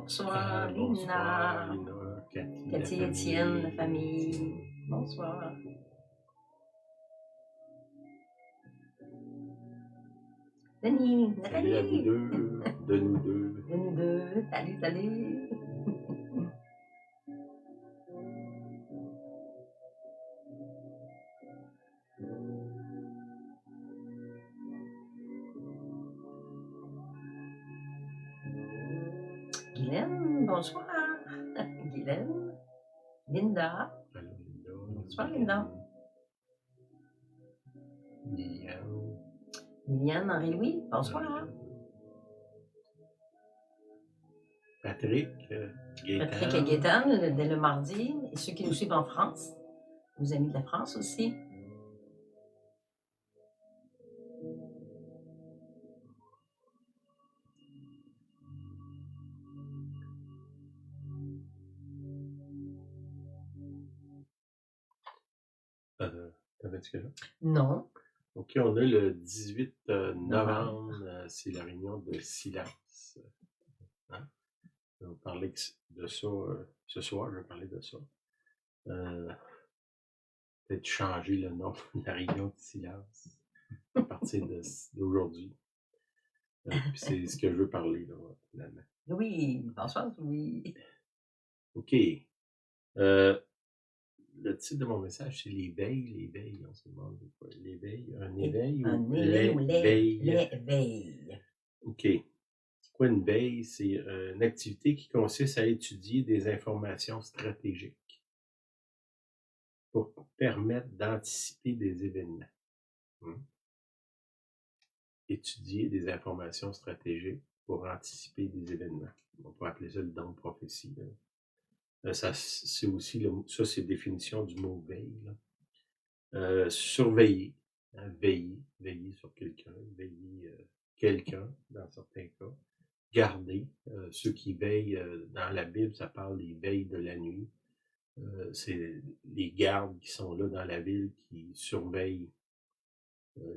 Bonsoir, Bonsoir, Lina. Lina, Cathy, la Cathy, Étienne, la famille. famille. Bonsoir. Denis, Salut à vous Nathalie. deux, de nous deux. De nous deux. Salut, salut. Guylaine, bonsoir. Guylaine. Linda. Allô, Linda. Bonsoir, Linda. Liliane. Liliane, Henri-Louis, bonsoir. Patrick, Gaétan. Patrick et Gaétan, dès le mardi. Et ceux qui nous suivent en France. Nos amis de la France aussi. T'avais-tu quelque chose? Non. OK, on a le 18 novembre, c'est la réunion de silence. Hein? On va parler de ça ce soir, je vais parler de ça. Peut-être changer le nom de la réunion de silence à partir d'aujourd'hui. Puis c'est ce que je veux parler, là, finalement. Oui, bonsoir, oui. OK. Le titre de mon message, c'est l'éveil, on se demande quoi. L'éveil, un éveil ou l'éveil? L'éveil. OK. C'est quoi une veille? C'est une activité qui consiste à étudier des informations stratégiques pour permettre d'anticiper des événements. Étudier des informations stratégiques pour anticiper des événements. On pourrait appeler ça le don de prophétie. Ça, c'est aussi ça, c'est définition du mot veille. Surveiller, hein, veiller sur quelqu'un, veiller quelqu'un dans certains cas. Garder, ceux qui veillent, dans la Bible, ça parle des veilles de la nuit. C'est les gardes qui sont là dans la ville qui surveillent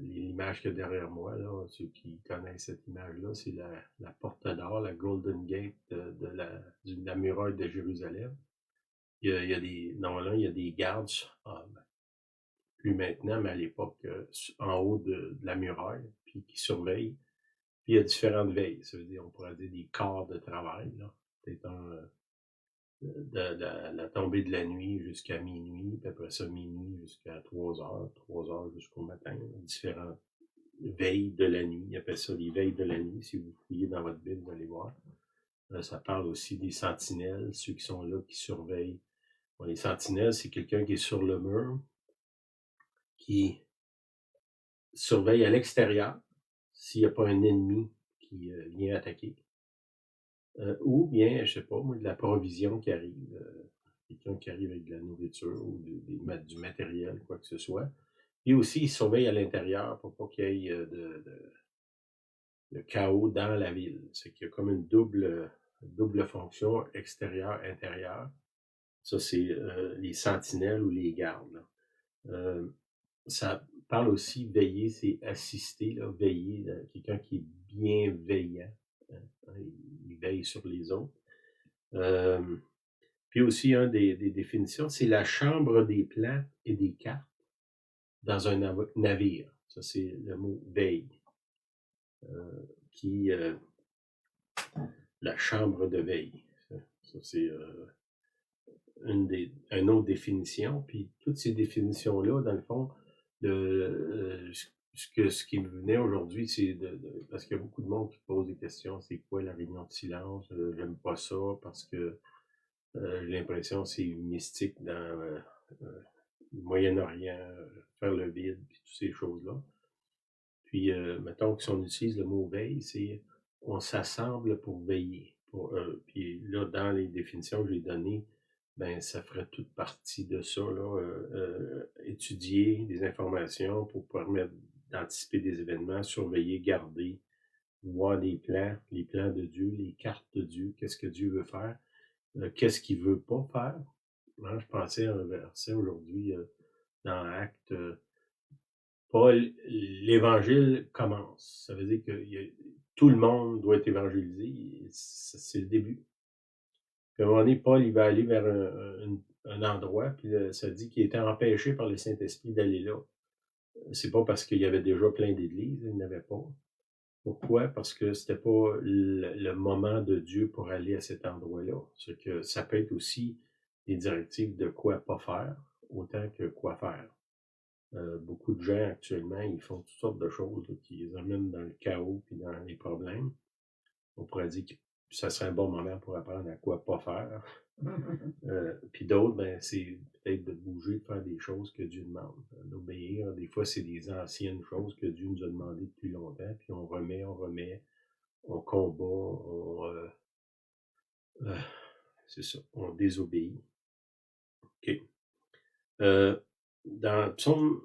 l'image qu'il y a derrière moi, là, ceux qui connaissent cette image-là, c'est la porte d'or, la Golden Gate de la muraille de Jérusalem. Normalement, il y a des gardes, plus maintenant, mais à l'époque, en haut de la muraille, puis qui surveillent. Puis il y a différentes veilles, ça veut dire, on pourrait dire des quarts de travail, là. Peut-être de la tombée de la nuit jusqu'à minuit, puis après ça, minuit jusqu'à 3 heures jusqu'au matin, là, différentes veilles de la nuit. Ils appellent ça les veilles de la nuit. Si vous fouillez dans votre Bible, vous allez voir. Ça parle aussi des sentinelles, ceux qui sont là, qui surveillent. Bon, les sentinelles, c'est quelqu'un qui est sur le mur, qui surveille à l'extérieur s'il n'y a pas un ennemi qui vient attaquer. Ou bien, je sais pas, moi, de la provision qui arrive. Quelqu'un qui arrive avec de la nourriture ou du matériel, quoi que ce soit. Et aussi, il surveille à l'intérieur pour pas qu'il y ait de chaos dans la ville. C'est qu'il y a comme une double fonction extérieur-intérieur. Ça, c'est les sentinelles ou les gardes. Ça parle aussi veiller, c'est assister, là, veiller, quelqu'un qui est bienveillant. Il veille sur les autres. Puis aussi, des définitions, c'est la chambre des plans et des cartes dans un navire. Ça, c'est le mot veille. La chambre de veille. Ça c'est une autre définition. Puis toutes ces définitions-là, dans le fond, ce qui me venait aujourd'hui, c'est parce qu'il y a beaucoup de monde qui pose des questions. C'est quoi la réunion de silence? J'aime pas ça parce que j'ai l'impression que c'est mystique dans le Moyen-Orient, faire le vide, puis toutes ces choses-là. Puis, mettons que si on utilise le mot veille, c'est on s'assemble pour veiller. Puis là, dans les définitions que j'ai données, ben ça ferait toute partie de ça, là, étudier des informations pour permettre d'anticiper des événements, surveiller, garder, voir les plans de Dieu, les cartes de Dieu, qu'est-ce que Dieu veut faire, qu'est-ce qu'il veut pas faire. Hein, je pensais à un verset aujourd'hui dans Actes. Paul, l'évangile commence. Ça veut dire que tout le monde doit être évangélisé. C'est le début. Puis à un moment donné, Paul, il va aller vers un endroit, puis ça dit qu'il était empêché par le Saint-Esprit d'aller là. C'est pas parce qu'il y avait déjà plein d'églises, il n'avait pas. Pourquoi? Parce que c'était pas le moment de Dieu pour aller à cet endroit-là. C'est que ça peut être aussi des directives de quoi pas faire, autant que quoi faire. Beaucoup de gens actuellement, ils font toutes sortes de choses là, qui les amènent dans le chaos puis dans les problèmes. On pourrait dire que ça serait un bon moment pour apprendre à quoi pas faire. Puis d'autres, ben, c'est peut-être de bouger, de faire des choses que Dieu demande, d'obéir. Des fois, c'est des anciennes choses que Dieu nous a demandées depuis longtemps, puis on remet, on combat, euh, c'est ça, on désobéit. OK. Dans Psaume,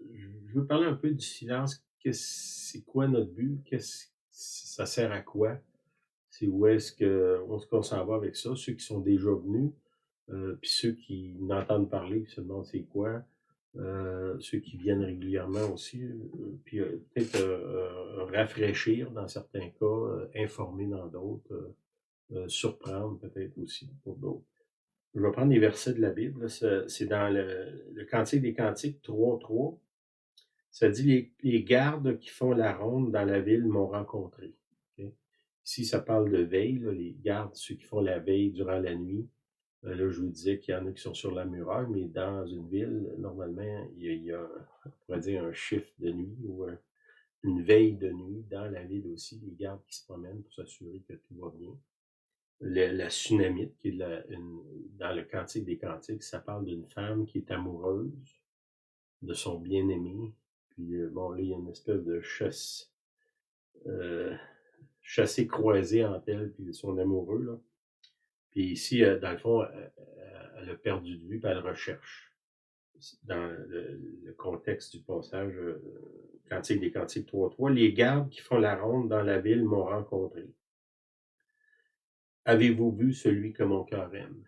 je veux parler un peu du silence. C'est quoi notre but? Ça sert à quoi? C'est où est-ce qu'on s'en va avec ça? Ceux qui sont déjà venus, puis ceux qui n'entendent parler, puis se demandent c'est quoi. Ceux qui viennent régulièrement aussi, puis peut-être rafraîchir dans certains cas, informer dans d'autres, surprendre peut-être aussi pour d'autres. Je vais prendre les versets de la Bible. C'est dans le Cantique des Cantiques 3.3. Ça dit les gardes qui font la ronde dans la ville m'ont rencontré. Okay? Ici, ça parle de veille, là, les gardes, ceux qui font la veille durant la nuit. Là, je vous disais qu'il y en a qui sont sur la muraille, mais dans une ville, normalement, il y a on pourrait dire un chiffre de nuit ou une veille de nuit dans la ville aussi, les gardes qui se promènent pour s'assurer que tout va bien. La Sunamite, qui est dans le Cantique des Cantiques, ça parle d'une femme qui est amoureuse de son bien-aimé. Puis bon, là, il y a une espèce de chassé croisé entre elle et son amoureux, là. Puis ici, dans le fond, elle a perdu de vue, puis elle recherche. Dans le contexte du passage Cantique des Cantiques 3.3, les gardes qui font la ronde dans la ville m'ont rencontré. Avez-vous vu celui que mon cœur aime?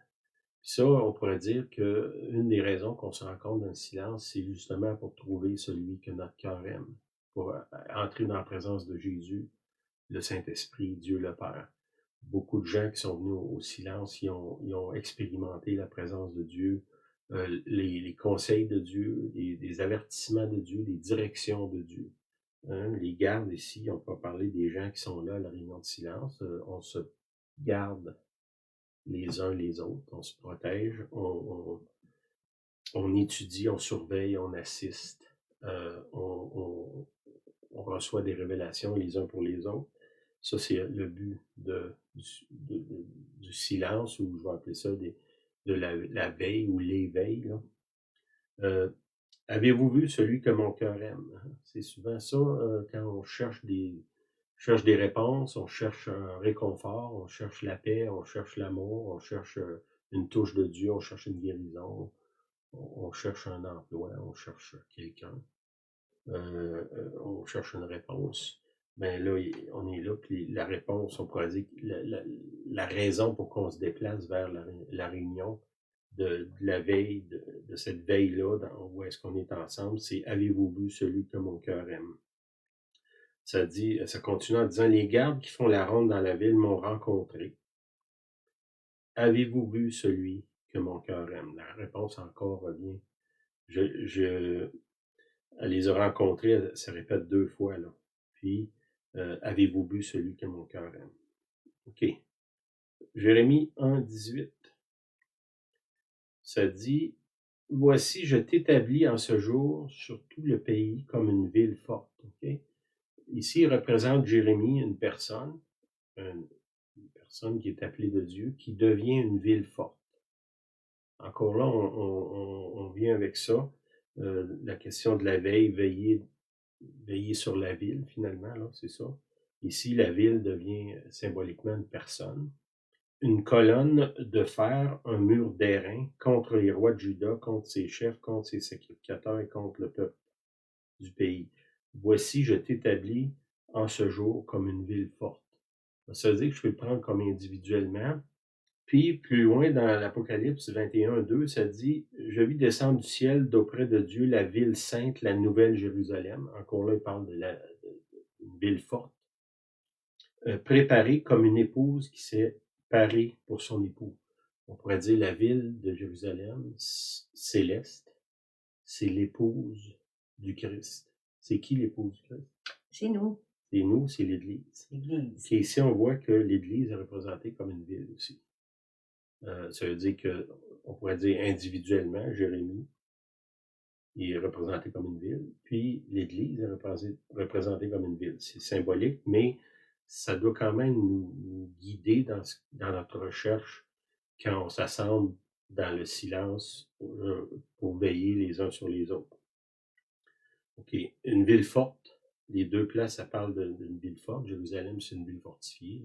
Puis ça, on pourrait dire qu'une des raisons qu'on se rencontre dans le silence, c'est justement pour trouver celui que notre cœur aime, pour entrer dans la présence de Jésus, le Saint-Esprit, Dieu le Père. Beaucoup de gens qui sont venus au silence, ils ont expérimenté la présence de Dieu, les conseils de Dieu, les avertissements de Dieu, les directions de Dieu. Hein, les gardes ici, on peut parler des gens qui sont là à la réunion de silence, on se garde les uns les autres, on se protège, on étudie, on surveille, on assiste, on reçoit des révélations les uns pour les autres. Ça, c'est le but du silence, ou je vais appeler ça de la veille ou l'éveil. Avez-vous vu celui que mon cœur aime? C'est souvent ça, quand on cherche des réponses, on cherche un réconfort, on cherche la paix, on cherche l'amour, on cherche une touche de Dieu, on cherche une guérison, on cherche un emploi, on cherche quelqu'un, on cherche une réponse. Ben là, on est là, puis la réponse, on pourrait dire la raison pour qu'on se déplace vers la réunion de la veille, de cette veille-là, où est-ce qu'on est ensemble, c'est « Avez-vous vu celui que mon cœur aime? » Ça continue en disant « Les gardes qui font la ronde dans la ville m'ont rencontré. Avez-vous vu celui que mon cœur aime? » La réponse encore revient. Elle les a rencontrés, ça répète 2 fois, là. Puis, avez-vous vu celui que mon cœur aime? OK. Jérémie 1.18. Ça dit « Voici, je t'établis en ce jour sur tout le pays comme une ville forte. » Okay? Ici, il représente Jérémie, une personne qui est appelée de Dieu, qui devient une ville forte. Encore là, on vient avec ça, la question de la veille, veiller sur la ville, finalement, là, c'est ça. Ici, la ville devient symboliquement une personne. Une colonne de fer, un mur d'airain contre les rois de Juda, contre ses chefs, contre ses sacrificateurs et contre le peuple du pays. Voici, je t'établis en ce jour comme une ville forte. Ça veut dire que je peux le prendre comme individuellement. Puis, plus loin dans l'Apocalypse 21.2, ça dit « Je vis descendre du ciel d'auprès de Dieu la ville sainte, la nouvelle Jérusalem. » Encore là, il parle d'une ville forte. Préparée comme une épouse qui s'est parée pour son époux. On pourrait dire la ville de Jérusalem céleste, c'est l'épouse du Christ. C'est qui l'épouse du Christ? C'est nous, C'est nous, c'est l'Église. l'Église. Et ici, on voit que l'Église est représentée comme une ville aussi. Ça veut dire que, on pourrait dire individuellement, Jérémie est représenté comme une ville, puis l'Église est représentée comme une ville. C'est symbolique, mais ça doit quand même nous guider dans notre recherche quand on s'assemble dans le silence pour veiller les uns sur les autres. OK. Une ville forte. Les deux places, ça parle d'une ville forte. Jérusalem, c'est une ville fortifiée.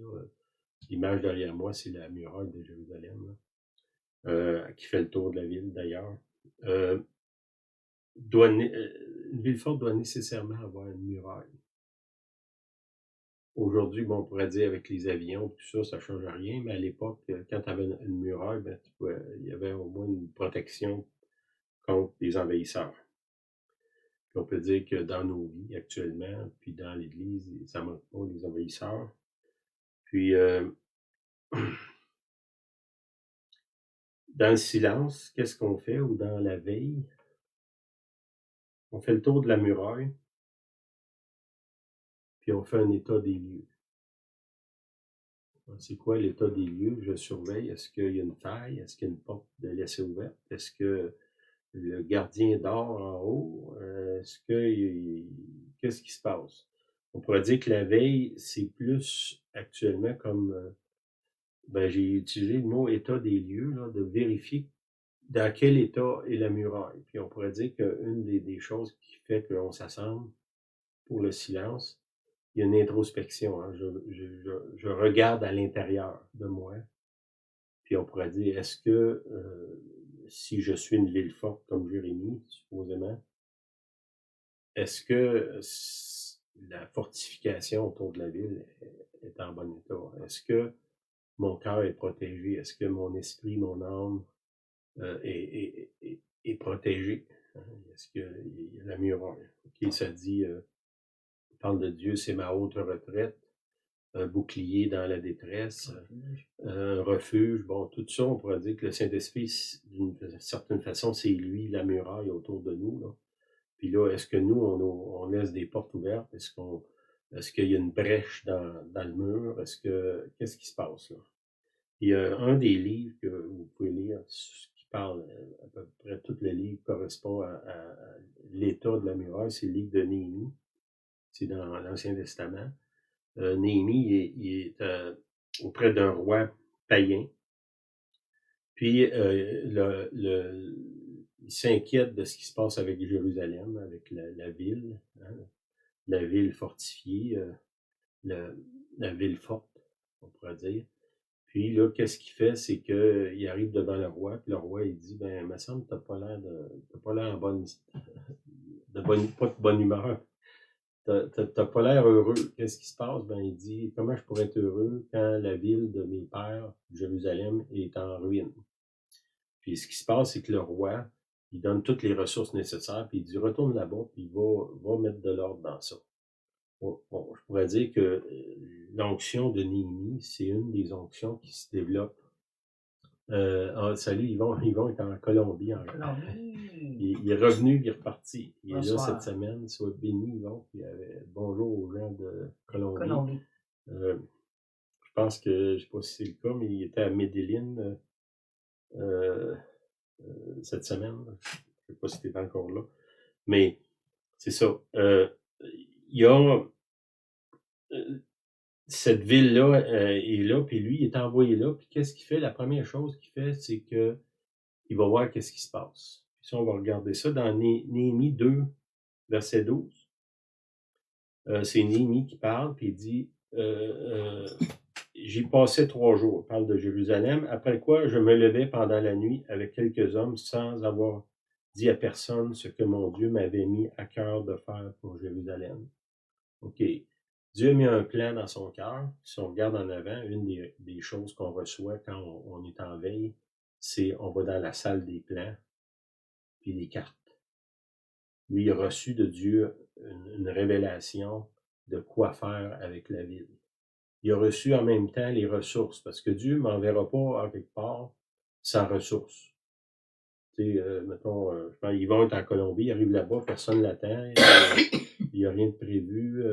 L'image derrière moi, c'est la muraille de Jérusalem, qui fait le tour de la ville d'ailleurs. Une ville forte doit nécessairement avoir une muraille. Aujourd'hui, bon, on pourrait dire avec les avions, tout ça, ça change rien, mais à l'époque, quand tu avais une muraille, ben, il y avait au moins une protection contre les envahisseurs. Puis on peut dire que dans nos vies actuellement, puis dans l'Église, ça manque pas les envahisseurs. Puis dans le silence, qu'est-ce qu'on fait? Ou dans la veille, on fait le tour de la muraille, puis on fait un état des lieux. C'est quoi l'état des lieux? Je surveille. Est-ce qu'il y a une faille? Est-ce qu'il y a une porte de laisser ouverte? Est-ce que le gardien dort en haut? Qu'est-ce qui se passe? On pourrait dire que la veille, c'est plus actuellement comme, j'ai utilisé le mot état des lieux, là, de vérifier dans quel état est la muraille. Puis on pourrait dire qu'une des choses qui fait qu'on s'assemble pour le silence, il y a une introspection. Hein. Je regarde à l'intérieur de moi. Puis on pourrait dire, est-ce que si je suis une ville forte comme Jérémie, supposément, est-ce que la fortification autour de la ville est en bon état? Est-ce que mon cœur est protégé? Est-ce que mon esprit, mon âme est protégé? Hein? Est-ce qu'il y a la muraille? Okay, ça dit, on parle de Dieu, c'est ma haute retraite, un bouclier dans la détresse, un refuge. Bon, tout ça, on pourrait dire que le Saint-Esprit, d'une certaine façon, c'est lui, la muraille autour de nous. Là. Puis là, est-ce que nous, on laisse des portes ouvertes? Est-ce qu'il y a une brèche dans le mur? Qu'est-ce qui se passe là? Il y a un des livres que vous pouvez lire qui parle, à peu près tout le livre correspond à l'état de la muraille, c'est le livre de Néhémie. C'est dans l'Ancien Testament. Néhémie, il est auprès d'un roi païen. Puis, il s'inquiète de ce qui se passe avec Jérusalem, avec la ville, hein, la ville fortifiée, la ville forte, on pourrait dire. Puis là, qu'est-ce qu'il fait? C'est qu'il arrive devant le roi, puis le roi, il dit, il me semble que t'as pas l'air pas de bonne humeur. T'as pas l'air heureux. Qu'est-ce qui se passe? Il dit, comment je pourrais être heureux quand la ville de mes pères, Jérusalem, est en ruine? Puis ce qui se passe, c'est que le roi, il donne toutes les ressources nécessaires, puis il dit, retourne là-bas, puis il va mettre de l'ordre dans ça. Bon, je pourrais dire que l'onction de Néhémie, c'est une des onctions qui se développe. Salut, Yvon est en Colombie. Il est revenu, il est reparti. Il est là cette semaine. Soit béni, Yvon. Puis bonjour aux gens de Colombie. Je pense que, je ne sais pas si c'est le cas, mais il était à Medellín cette semaine. Je ne sais pas si tu es encore là. Mais c'est ça. Il y a cette ville-là est là, puis lui, il est envoyé là. Puis qu'est-ce qu'il fait? La première chose qu'il fait, c'est que il va voir qu'est-ce qui se passe. Puis ça, on va regarder ça dans Néhémie 2, verset 12. C'est Néhémie qui parle, puis il dit j'y passais 3 jours. Il parle de Jérusalem. Après quoi, je me levais pendant la nuit avec quelques hommes sans avoir dit à personne ce que mon Dieu m'avait mis à cœur de faire pour Jérusalem. OK. Dieu a mis un plan dans son cœur. Si on regarde en avant, une des choses qu'on reçoit quand on est en veille, c'est on va dans la salle des plans, puis les cartes. Lui, il a reçu de Dieu une révélation de quoi faire avec la ville. il a reçu en même temps les ressources, parce que Dieu ne m'enverra pas en quelque part sans ressources. Tu sais, mettons, je pense, ils vont être en Colombie, ils arrivent là-bas, personne ne l'attend, il n'y a rien de prévu.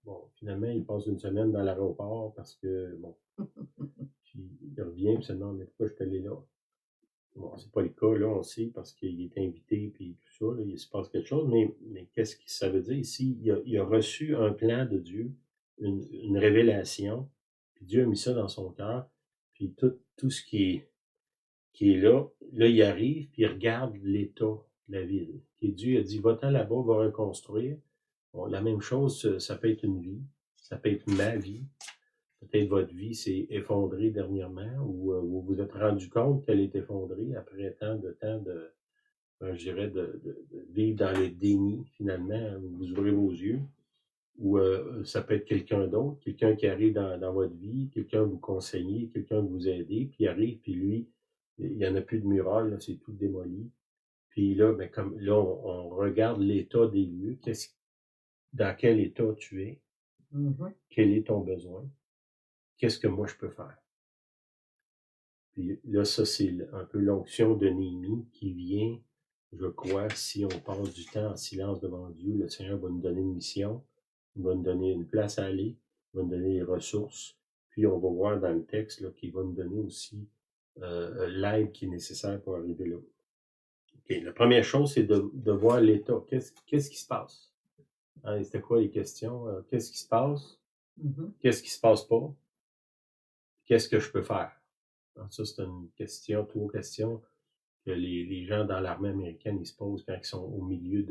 Bon, finalement, il passe une semaine dans l'aéroport parce que, bon, puis il revient et se demande, mais pourquoi je suis allé là? Bon, c'est pas le cas, là, on sait, parce qu'il est invité, puis tout ça, là, il se passe quelque chose, mais qu'est-ce que ça veut dire ici? Il a reçu un plan de Dieu, une révélation, puis Dieu a mis ça dans son cœur, puis tout ce qui est là, il arrive, puis il regarde l'état de la ville. Et Dieu a dit, va-t'en là-bas, va reconstruire. Bon, la même chose, ça peut être une vie, ça peut être ma vie. Peut-être votre vie s'est effondrée dernièrement ou vous vous êtes rendu compte qu'elle est effondrée après tant de je dirais, de vivre dans le déni, finalement, vous ouvrez vos yeux. Ou ça peut être quelqu'un d'autre, quelqu'un qui arrive dans votre vie, quelqu'un vous conseiller, quelqu'un vous aider, puis il arrive, puis lui, il n'y en a plus de muraille, là, c'est tout démoli. Puis là, ben, comme là, on regarde l'état des lieux, dans quel état tu es, quel est ton besoin, qu'est-ce que moi je peux faire. Puis là, ça, c'est un peu l'onction de Néhémie qui vient, je crois, si on passe du temps en silence devant Dieu, le Seigneur va nous donner une mission, il va nous donner une place à aller, il va nous donner les ressources, puis on va voir dans le texte là, qu'il va nous donner aussi l'aide qui est nécessaire pour arriver là. Okay. La première chose, c'est de voir l'état. Qu'est-ce qui se passe? Hein, c'était quoi les questions? Qu'est-ce qui se passe? Qu'est-ce qui se passe pas? Qu'est-ce que je peux faire? Alors, ça, c'est une question, trois questions que les gens dans l'armée américaine, ils se posent quand ils sont au milieu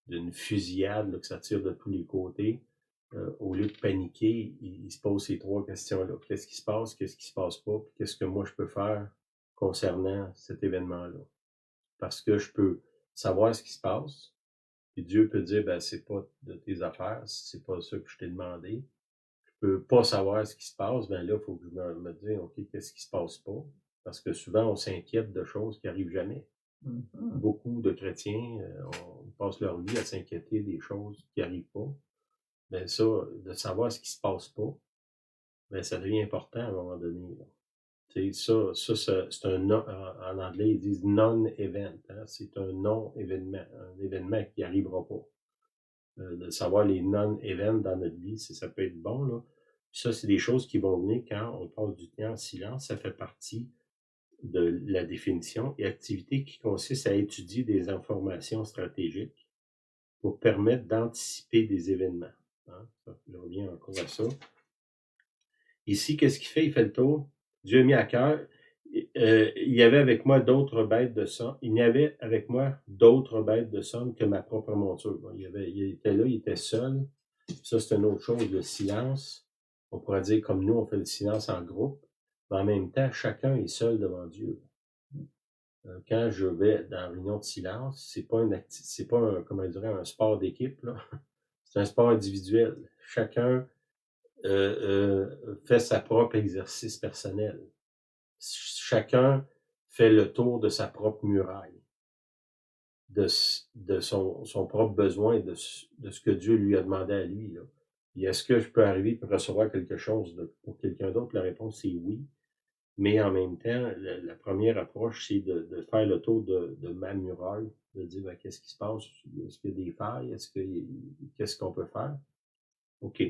d'une fusillade, là, que ça tire de tous les côtés. Au lieu de paniquer, ils se posent ces trois questions-là. Qu'est-ce qui se passe? Qu'est-ce qui se passe pas? Puis qu'est-ce que moi je peux faire concernant cet événement-là? Parce que je peux savoir ce qui se passe, puis Dieu peut dire, ben, c'est pas de tes affaires, c'est pas ça que je t'ai demandé. Je peux pas savoir ce qui se passe, ben là, il faut que je me dise, OK, qu'est-ce qui se passe pas? Parce que souvent, on s'inquiète de choses qui arrivent jamais. Beaucoup de chrétiens, on passe leur vie à s'inquiéter des choses qui n'arrivent pas. Ben ça, de savoir ce qui se passe pas, ben ça devient important à un moment donné. Tu sais, c'est un en anglais, ils disent non-event. Hein? C'est un non-événement, un événement qui n'arrivera pas. De savoir les non-events dans notre vie, ça peut être bon, là. Puis ça, c'est des choses qui vont venir quand on passe du temps en silence. Ça fait partie de la définition et activité qui consiste à étudier des informations stratégiques pour permettre d'anticiper des événements. Hein? Je reviens encore à ça. Ici, qu'est-ce qu'il fait? Il fait le tour. Dieu a mis à cœur. Il y avait avec moi d'autres bêtes de somme. Il n'y avait avec moi d'autres bêtes de somme que ma propre monture. Bon, il était là, il était seul. Ça, c'est une autre chose, le silence. On pourrait dire comme nous, on fait le silence en groupe. Mais en même temps, chacun est seul devant Dieu. Quand je vais dans une réunion de silence, c'est pas un, comment dirais, un sport d'équipe, là. C'est un sport individuel. Chacun fait sa propre exercice personnel. Chacun fait le tour de sa propre muraille, de son propre besoin, de ce que Dieu lui a demandé à lui. Là. Et est-ce que je peux arriver et recevoir quelque chose pour quelqu'un d'autre? La réponse est oui. Mais en même temps, la première approche, c'est de faire le tour de ma muraille, de dire ben, qu'est-ce qui se passe? Est-ce qu'il y a des failles? Qu'est-ce qu'on peut faire? OK.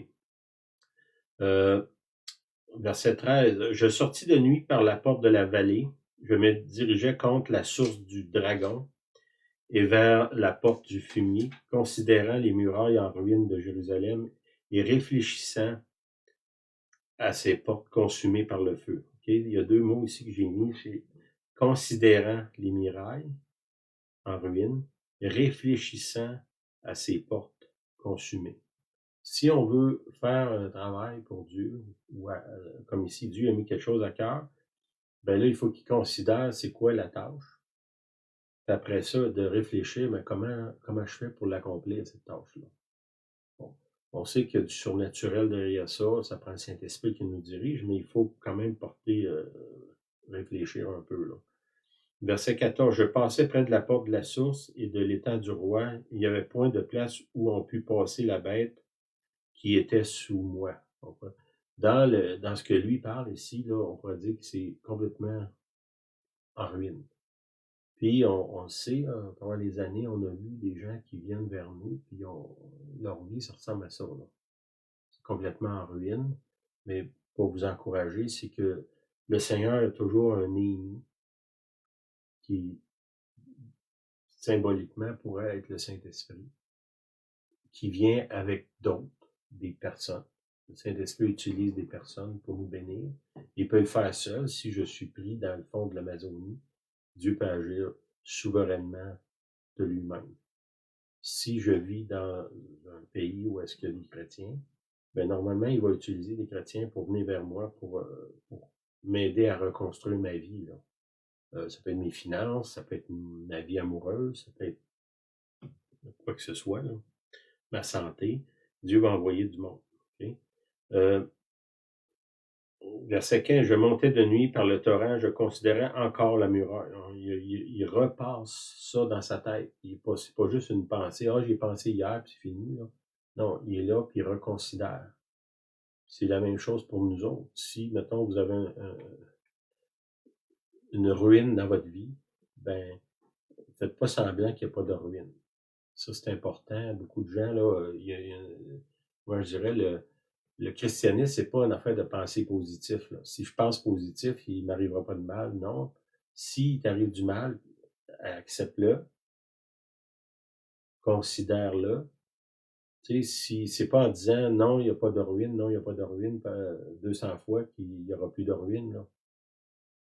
Verset 13. Je sortis de nuit par la porte de la vallée. Je me dirigeais contre la source du dragon et vers la porte du fumier, considérant les murailles en ruine de Jérusalem et réfléchissant à ces portes consumées par le feu. Okay? Il y a deux mots ici que j'ai mis, c'est considérant les murailles en ruine, réfléchissant à ces portes consumées. Si on veut faire un travail pour Dieu, ou comme ici, Dieu a mis quelque chose à cœur, ben là, il faut qu'il considère c'est quoi la tâche. Puis après ça, de réfléchir, mais comment je fais pour l'accomplir, cette tâche-là. Bon. On sait qu'il y a du surnaturel derrière ça, ça prend le Saint-Esprit qui nous dirige, mais il faut quand même réfléchir un peu, là. Verset 14, je passais près de la porte de la source et de l'étang du roi. Il n'y avait point de place où on pût passer la bête qui était sous moi. Dans ce que lui parle ici, là, on pourrait dire que c'est complètement en ruine. Puis on le sait, là, pendant les années, on a vu des gens qui viennent vers nous, puis leur vie, ça ressemble à ça, là. C'est complètement en ruine. Mais pour vous encourager, c'est que le Seigneur a toujours un ennemi qui, symboliquement, pourrait être le Saint-Esprit, qui vient avec d'autres, des personnes. Le Saint-Esprit utilise des personnes pour nous bénir. Il peut le faire seul. Si je suis pris dans le fond de l'Amazonie, Dieu peut agir souverainement de lui-même. Si je vis dans un pays où est-ce qu'il y a des chrétiens, ben normalement, il va utiliser des chrétiens pour venir vers moi, pour m'aider à reconstruire ma vie, là. Ça peut être mes finances, ça peut être ma vie amoureuse, ça peut être quoi que ce soit, là. Ma santé. Dieu va envoyer du monde. Okay? Verset 15, je montais de nuit par le torrent, je considérais encore la muraille. Il repasse ça dans sa tête. C'est pas juste une pensée. Ah, j'ai pensé hier, puis c'est fini, là. Non, il est là, puis il reconsidère. C'est la même chose pour nous autres. Si, mettons, vous avez une ruine dans votre vie, ben, faites pas semblant qu'il n'y a pas de ruine. Ça, c'est important. Beaucoup de gens, là, moi, je dirais, le christianisme, c'est pas une affaire de penser positif, là. Si je pense positif, il m'arrivera pas de mal. Non. S'il t'arrive du mal, accepte-le, considère-le. Tu sais, si c'est pas en disant non, il n'y a pas de ruine, non, il n'y a pas de ruine, 200 fois qu'il n'y aura plus de ruine, là.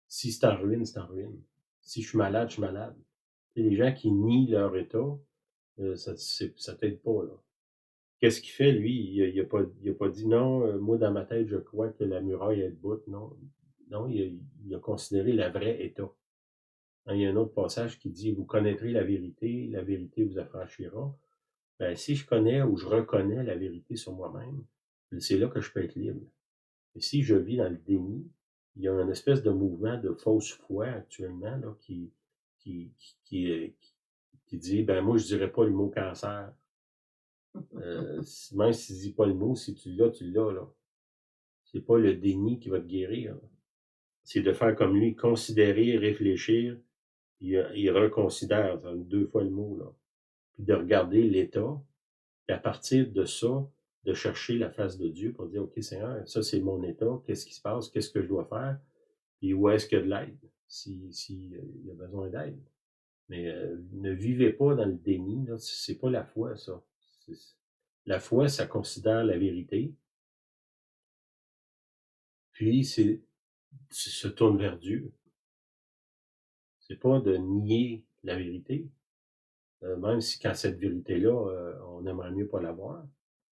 Si c'est en ruine, c'est en ruine. Si je suis malade, je suis malade. Tu sais, les gens qui nient leur état, ça t'aide pas, là. Qu'est-ce qu'il fait, lui? Il a pas dit non, moi dans ma tête, je crois que la muraille est debout. Non, non, il a considéré le vrai état. Hein, il y a un autre passage qui dit vous connaîtrez la vérité vous affranchira. Ben, si je connais ou je reconnais la vérité sur moi-même, c'est là que je peux être libre. Et si je vis dans le déni, il y a une espèce de mouvement de fausse foi actuellement là, qui, qui, qui dit ben moi je dirais pas le mot cancer. Même si tu dis pas le mot, si tu l'as, tu l'as, là. C'est pas le déni qui va te guérir, là. C'est de faire comme lui, considérer, réfléchir, il reconsidère, ça donne 2 fois le mot, là. Puis de regarder l'état, puis à partir de ça, de chercher la face de Dieu pour dire, OK, Seigneur, ça c'est mon état, qu'est-ce qui se passe, qu'est-ce que je dois faire, puis où est-ce qu'il y a de l'aide, si il y a besoin d'aide. Mais ne vivez pas dans le déni, là, c'est pas la foi, ça. La foi, ça considère la vérité, puis se tourne vers Dieu. C'est pas de nier la vérité, même si quand cette vérité-là, on aimerait mieux pas l'avoir.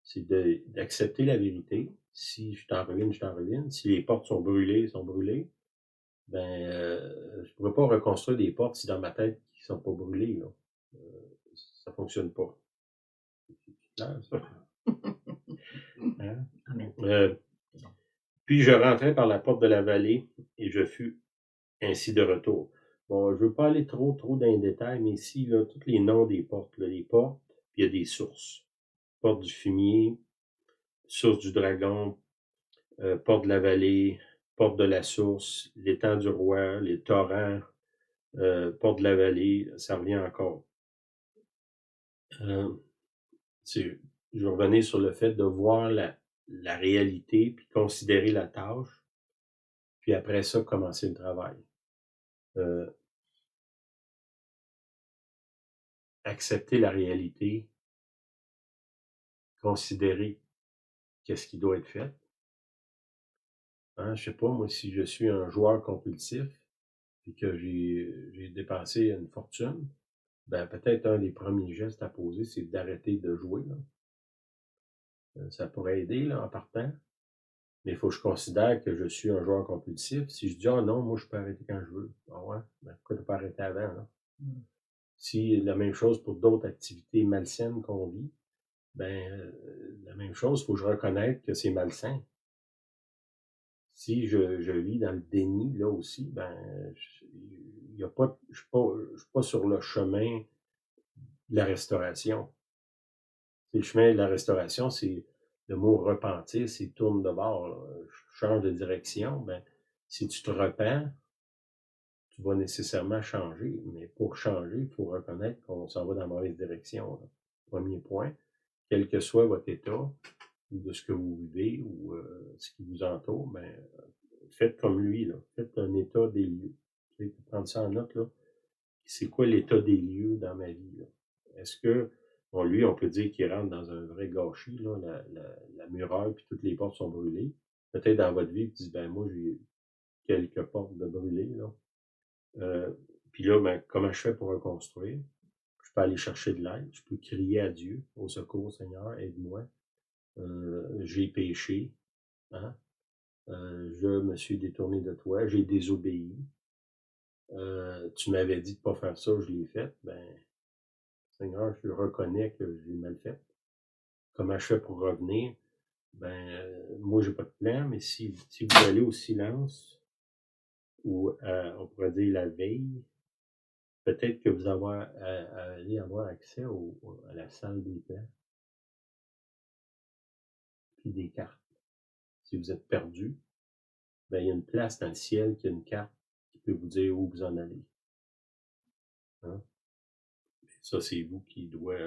C'est d'accepter la vérité. Si je t'en ruine, je t'en ruine. Si les portes sont brûlées, sont brûlées. Ben, je pourrais pas reconstruire des portes si dans ma tête qui sont pas brûlées, là. Ça fonctionne pas. C'est clair, ça? Hein? Amen. Puis je rentrais par la porte de la vallée et je fus ainsi de retour. Bon, je veux pas aller trop dans les détails, mais ici, là, tous les noms des portes, là, les portes, puis il y a des sources. Porte du fumier, source du dragon, porte de la vallée, porte de la source, l'étang du roi, les torrents, porte de la vallée, ça revient encore. Je vais revenir sur le fait de voir la réalité, puis considérer la tâche, puis après ça, commencer le travail. Accepter la réalité, considérer qu'est-ce qui doit être fait. Hein, je sais pas, moi, si je suis un joueur compulsif, puis que j'ai dépensé une fortune, ben peut-être un des premiers gestes à poser, c'est d'arrêter de jouer, là. Ça pourrait aider, là, en partant. Mais il faut que je considère que je suis un joueur compulsif. Si je dis, ah non, moi, je peux arrêter quand je veux. Ah ouais? Ben, pourquoi tu pas arrêté avant, là? Si la même chose pour d'autres activités malsaines qu'on vit, ben, la même chose, il faut que je reconnaisse que c'est malsain. Si je vis dans le déni, là aussi, ben, il y a pas, je suis pas sur le chemin de la restauration. Le chemin de la restauration, c'est le mot repentir, c'est tourne de bord, là, change de direction. Ben, si tu te repens, tu vas nécessairement changer. Mais pour changer, il faut reconnaître qu'on s'en va dans la mauvaise direction, là. Premier point, quel que soit votre état, ou de ce que vous vivez, ou ce qui vous entoure, ben, faites comme lui, là. Faites un état des lieux. Tu sais, prendre ça en note, là. C'est quoi l'état des lieux dans ma vie, là? Est-ce que, bon, lui, on peut dire qu'il rentre dans un vrai gâchis, là, la muraille, puis toutes les portes sont brûlées. Peut-être dans votre vie, vous dites, ben, moi, j'ai quelques portes de brûlées, là. Puis là, ben, comment je fais pour reconstruire? Je peux aller chercher de l'aide, je peux crier à Dieu, au secours, Seigneur, aide-moi. J'ai péché, hein? Je me suis détourné de toi, j'ai désobéi. Tu m'avais dit de pas faire ça, je l'ai fait. Ben, Seigneur, je reconnais que j'ai mal fait. Comment je fais pour revenir? Ben, moi, j'ai pas de plan, mais si vous allez au silence, ou on pourrait dire la veille, peut-être que vous allez avoir accès à la salle des plans, puis des cartes. Si vous êtes perdu, ben, il y a une place dans le ciel qui a une carte qui peut vous dire où vous en allez. Hein? Ça, c'est vous qui doit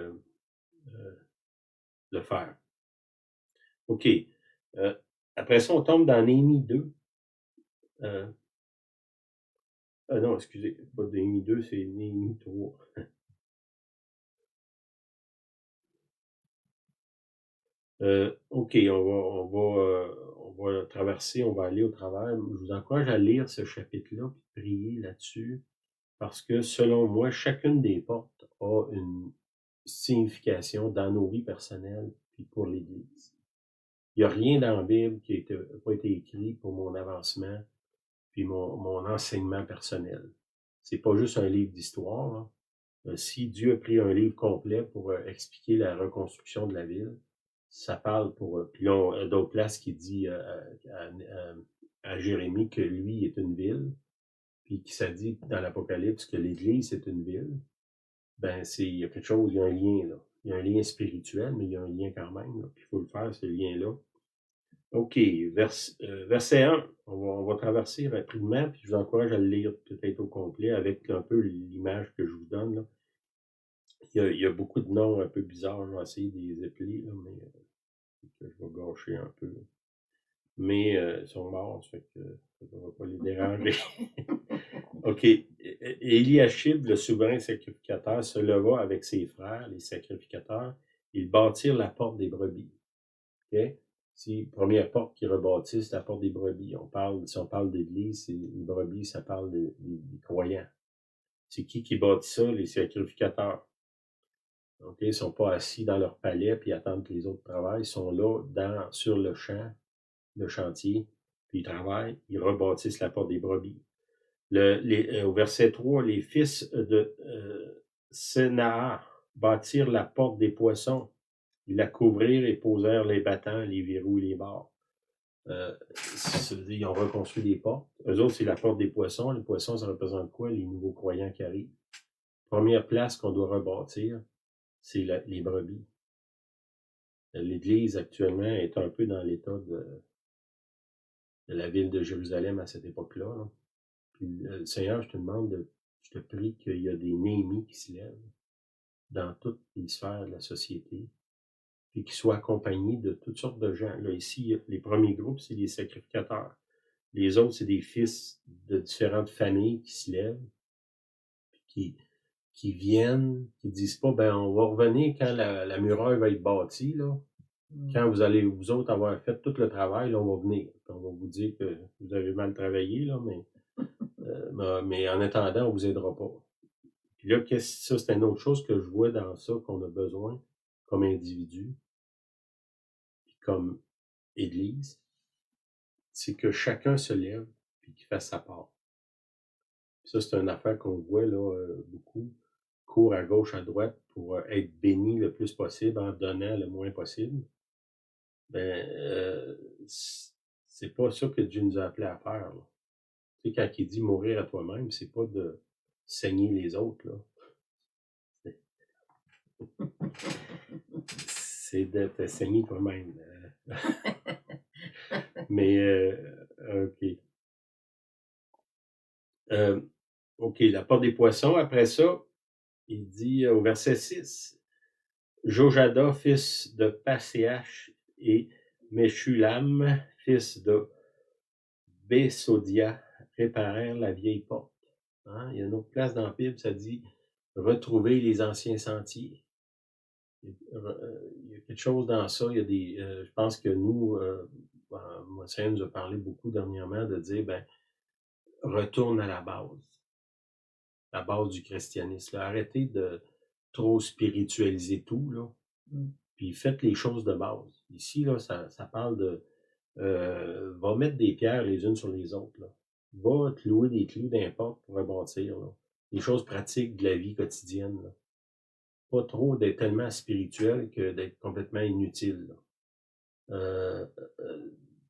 le faire. OK. Après ça, on tombe dans Néhémie 2. Non, excusez, pas Néhémie 2, c'est Néhémie 3. OK, on va traverser, on va aller au travers. Je vous encourage à lire ce chapitre-là, puis prier là-dessus, parce que selon moi, chacune des portes a une signification dans nos vies personnelles, puis pour l'Église. Il n'y a rien dans la Bible qui n'a pas été écrit pour mon avancement, puis mon enseignement personnel. C'est pas juste un livre d'histoire, là. Si Dieu a pris un livre complet pour expliquer la reconstruction de la ville, ça parle pour... puis là, d'autres places qui dit à Jérémie que lui est une ville, puis qui ça dit dans l'Apocalypse que l'Église est une ville. Ben, il y a quelque chose, il y a un lien, là. Il y a un lien spirituel, mais il y a un lien quand même, là. Puis il faut le faire, ce lien-là. OK, verset 1, on va traverser rapidement, puis je vous encourage à le lire peut-être au complet avec un peu l'image que je vous donne, là. Il y a beaucoup de noms un peu bizarres, je vais essayer de les appeler, là, mais je vais gâcher un peu. Mais ils sont morts, ça fait que ça ne va pas les déranger. OK. Eliashib, le souverain sacrificateur, se leva avec ses frères, les sacrificateurs. Ils bâtirent la porte des brebis. OK? Si première porte qu'ils rebâtissent, la porte des brebis. Si on parle d'église, les brebis, ça parle des croyants. C'est qui bâtit ça? Les sacrificateurs. OK? Ils ne sont pas assis dans leur palais puis attendent que les autres travaillent. Ils sont là sur le champ, le chantier, puis ils travaillent, ils rebâtissent la porte des brebis. Au verset 3, les fils de Sénahar bâtirent la porte des poissons. Ils la couvrirent et posèrent les battants, les verrous et les barres. Ils ont reconstruit des portes. Eux autres, c'est la porte des poissons. Les poissons, ça représente quoi? Les nouveaux croyants qui arrivent. Première place qu'on doit rebâtir, c'est les brebis. L'Église, actuellement, est un peu dans l'état de la ville de Jérusalem à cette époque-là, là. Puis, Seigneur, je te prie qu'il y a des Néhémies qui se lèvent dans toutes les sphères de la société, puis qui soient accompagnés de toutes sortes de gens. Là, ici, les premiers groupes, c'est les sacrificateurs. Les autres, c'est des fils de différentes familles qui se lèvent, qui viennent, qui disent pas, ben, on va revenir quand la muraille va être bâtie, là. Quand vous allez, vous autres, avoir fait tout le travail, là, on va venir. On va vous dire que vous avez mal travaillé, là, mais en attendant, on vous aidera pas. Puis là, ça, c'est une autre chose que je vois dans ça qu'on a besoin comme individu, puis comme Église, c'est que chacun se lève puis qu'il fasse sa part. Puis ça, c'est une affaire qu'on voit là beaucoup. Court à gauche, à droite pour être béni le plus possible en donnant le moins possible. Ben, c'est pas ça que Dieu nous a appelé à faire, là. Tu sais, quand il dit mourir à toi-même, c'est pas de saigner les autres, là. C'est de te saigner toi-même. Mais, OK. OK, la porte des poissons, après ça, il dit au verset 6, Jojada, fils de Passéach, et Meshulam, fils de Bésodia, réparèrent la vieille porte. Hein? Il y a une autre place dans la Bible, ça dit retrouver les anciens sentiers. Il y a quelque chose dans ça. Il y a des, je pense que nous, moi, ça nous a parlé beaucoup dernièrement de dire, ben, retourne à la base du christianisme. Là. Arrêtez de trop spiritualiser tout, là. Puis faites les choses de base. Ici, là, ça parle de va mettre des pierres les unes sur les autres. Là. Va te louer des clous d'importe pour rebâtir. Là. Les choses pratiques de la vie quotidienne. Là. Pas trop d'être tellement spirituel que d'être complètement inutile. Là.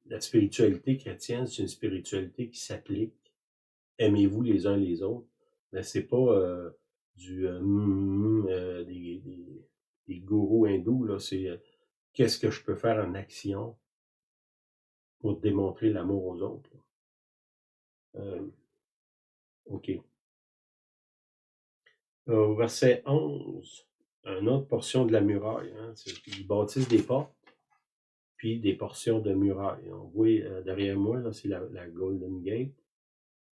La spiritualité chrétienne, c'est une spiritualité qui s'applique. Aimez-vous les uns les autres. Mais c'est pas des gourous hindous. Là. C'est qu'est-ce que je peux faire en action pour démontrer l'amour aux autres. OK. Au verset 11, une autre portion de la muraille. Hein, ils bâtissent des portes, puis des portions de muraille. On voit derrière moi, là, c'est la Golden Gate,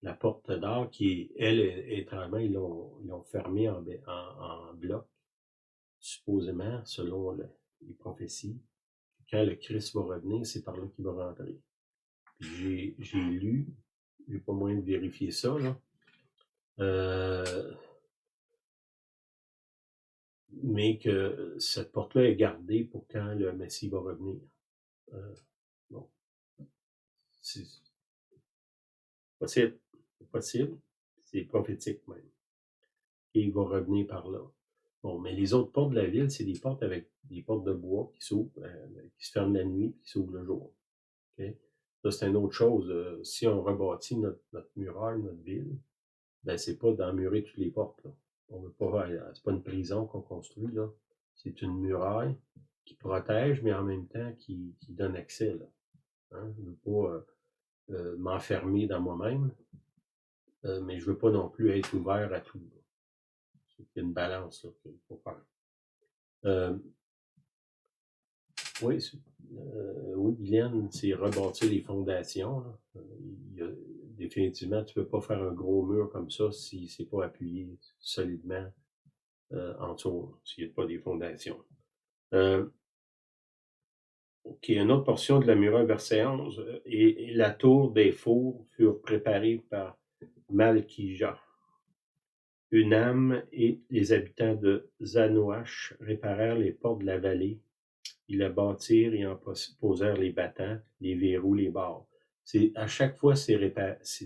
la porte d'or qui, elle, étrangement, ils l'ont fermée en bloc, supposément, selon les prophéties. Quand le Christ va revenir, c'est par là qu'il va rentrer. J'ai lu, j'ai pas moyen de vérifier ça, là. Mais que cette porte-là est gardée pour quand le Messie va revenir. Bon, c'est possible, c'est prophétique même. Et il va revenir par là. Bon, mais les autres portes de la ville, c'est des portes avec des portes de bois qui s'ouvrent, qui se ferment la nuit, puis qui s'ouvrent le jour. Okay? Ça, c'est une autre chose. Si on rebâtit notre muraille, notre ville, ben c'est pas d'emmurer toutes les portes. Là. On veut pas, c'est pas une prison qu'on construit, là. C'est une muraille qui protège, mais en même temps qui donne accès, là. Hein? Je veux pas m'enfermer dans moi-même, mais je veux pas non plus être ouvert à tout. C'est une balance, là, qu'il faut faire. Oui, oui, Guylaine, c'est rebâtir les fondations. Là. Définitivement, tu ne peux pas faire un gros mur comme ça si c'est pas appuyé solidement en dessous, s'il n'y a pas des fondations. OK, une autre portion de la muraille, verset 11. Et la tour des fours furent préparées par Malkija. Unam et les habitants de Zanoach réparèrent les portes de la vallée. Ils la bâtirent et en posèrent les battants, les verrous, les barres. À chaque fois, c'est